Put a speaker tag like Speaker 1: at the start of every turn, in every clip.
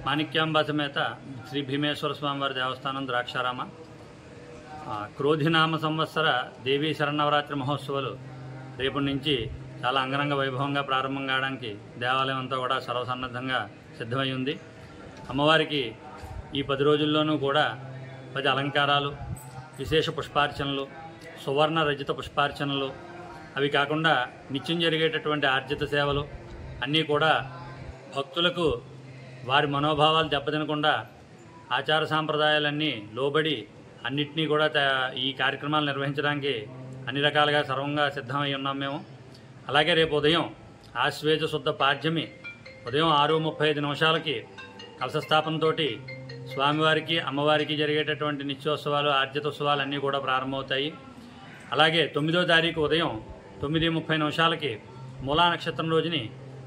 Speaker 1: మాణిక్యాంబ సమేత శ్రీ భీమేశ్వర స్వామివారి దేవస్థానం ద్రాక్షారామ క్రోధినామ సంవత్సర దేవీ శరన్నవరాత్రి మహోత్సవాలు రేపటి నుంచి చాలా అంగరంగ వైభవంగా ప్రారంభం కావడానికి దేవాలయం అంతా కూడా సర్వసన్నద్ధంగా సిద్ధమై ఉంది. అమ్మవారికి ఈ 10 రోజుల్లోనూ కూడా 10 అలంకారాలు, విశేష పుష్పార్చనలు, సువర్ణ రజిత పుష్పార్చనలు, అవి కాకుండా నిత్యం జరిగేటటువంటి ఆర్జిత సేవలు అన్నీ కూడా భక్తులకు వారి మనోభావాలు దెబ్బతినకుండా ఆచార సాంప్రదాయాలన్నీ లోబడి అన్నిటినీ కూడా ఈ కార్యక్రమాలు నిర్వహించడానికి అన్ని రకాలుగా సర్వంగా సిద్ధమై ఉన్నాం మేము. అలాగే రేపు ఉదయం ఆశ్వేజ శుద్ధ పాడ్యమి ఉదయం 6:35 కలశస్థాపనతో స్వామివారికి అమ్మవారికి జరిగేటటువంటి నిత్యోత్సవాలు, ఆర్జితోత్సవాలు అన్నీ కూడా ప్రారంభమవుతాయి. అలాగే 9వ తారీఖు ఉదయం 9:30 మూలా నక్షత్రం రోజుని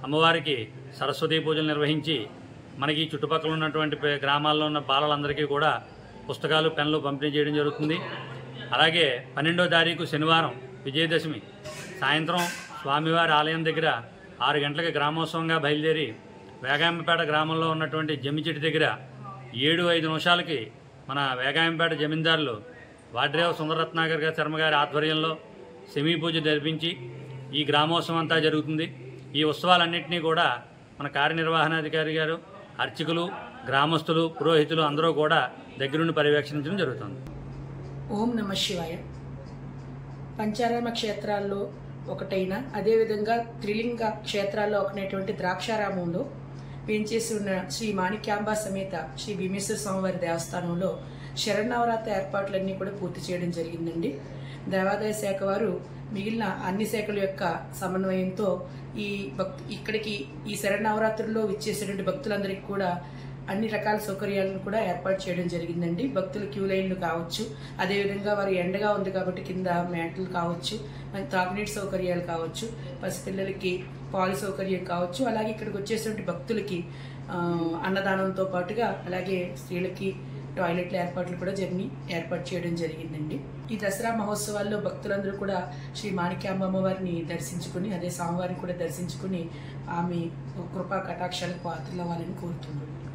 Speaker 1: అమ్మవారికి సరస్వతీ పూజలు నిర్వహించి మనకి చుట్టుపక్కల ఉన్నటువంటి గ్రామాల్లో ఉన్న బాలలందరికీ కూడా పుస్తకాలు, పెన్నులు పంపిణీ చేయడం జరుగుతుంది. అలాగే 12వ తారీఖు శనివారం విజయదశమి సాయంత్రం స్వామివారి ఆలయం దగ్గర 6 గంటలకు గ్రామోత్సవంగా బయలుదేరి వేగాంపేట గ్రామంలో ఉన్నటువంటి జమ్మిచెట్టు దగ్గర 7:05 మన వేగాంపేట జమీందారులు వాడ్రేవ సుందరరత్నాకర్ శర్మ గారి ఆధ్వర్యంలో సెమీ పూజ జరిపించి ఈ గ్రామోత్సవం అంతా జరుగుతుంది. ఈ ఉత్సవాలన్నింటినీ కూడా మన కార్యనిర్వహణాధికారి గారు, అర్చకులు, గ్రామస్తులు, పురోహితులు అందరూ కూడా దగ్గరుండి పర్యవేక్షించడం జరుగుతుంది.
Speaker 2: ఓం నమః శివాయ. పంచారామ క్షేత్రాల్లో ఒకటైన అదేవిధంగా త్రిలింగ క్షేత్రాల్లో ఒకనైనటువంటి ద్రాక్షారామంలో వేంచేసి ఉన్న శ్రీ మాణిక్యాంబ సమేత శ్రీ భీమేశ్వర స్వామివారి దేవస్థానంలో శరన్నవరాత్రి ఏర్పాట్లన్నీ కూడా పూర్తి చేయడం జరిగిందండి. దేవాదాయ శాఖ వారు మిగిలిన అన్ని శాఖల యొక్క సమన్వయంతో ఇక్కడికి ఈ శరన్నవరాత్రుల్లో విచ్చేసేటువంటి భక్తులందరికీ కూడా అన్ని రకాల సౌకర్యాలను కూడా ఏర్పాటు చేయడం జరిగిందండి. భక్తులు క్యూ లైన్లు కావచ్చు, అదేవిధంగా వారు ఎండగా ఉంది కాబట్టి కింద మ్యాట్లు కావచ్చు, తాగునీటి సౌకర్యాలు కావచ్చు, పసిపిల్లలకి పాలు సౌకర్యం కావచ్చు, అలాగే ఇక్కడికి వచ్చేటువంటి భక్తులకి అన్నదానంతో పాటుగా అలాగే స్త్రీలకి టాయిలెట్ల ఏర్పాట్లు కూడా ఏర్పాటు చేయడం జరిగిందండి. ఈ దసరా మహోత్సవాల్లో భక్తులందరూ కూడా శ్రీ మాణిక్యాంబ అమ్మవారిని దర్శించుకుని, అదే స్వామివారిని కూడా దర్శించుకుని ఆమె కృపా కటాక్షాలకు పాత్రలవ్వాలని కోరుతున్నాను.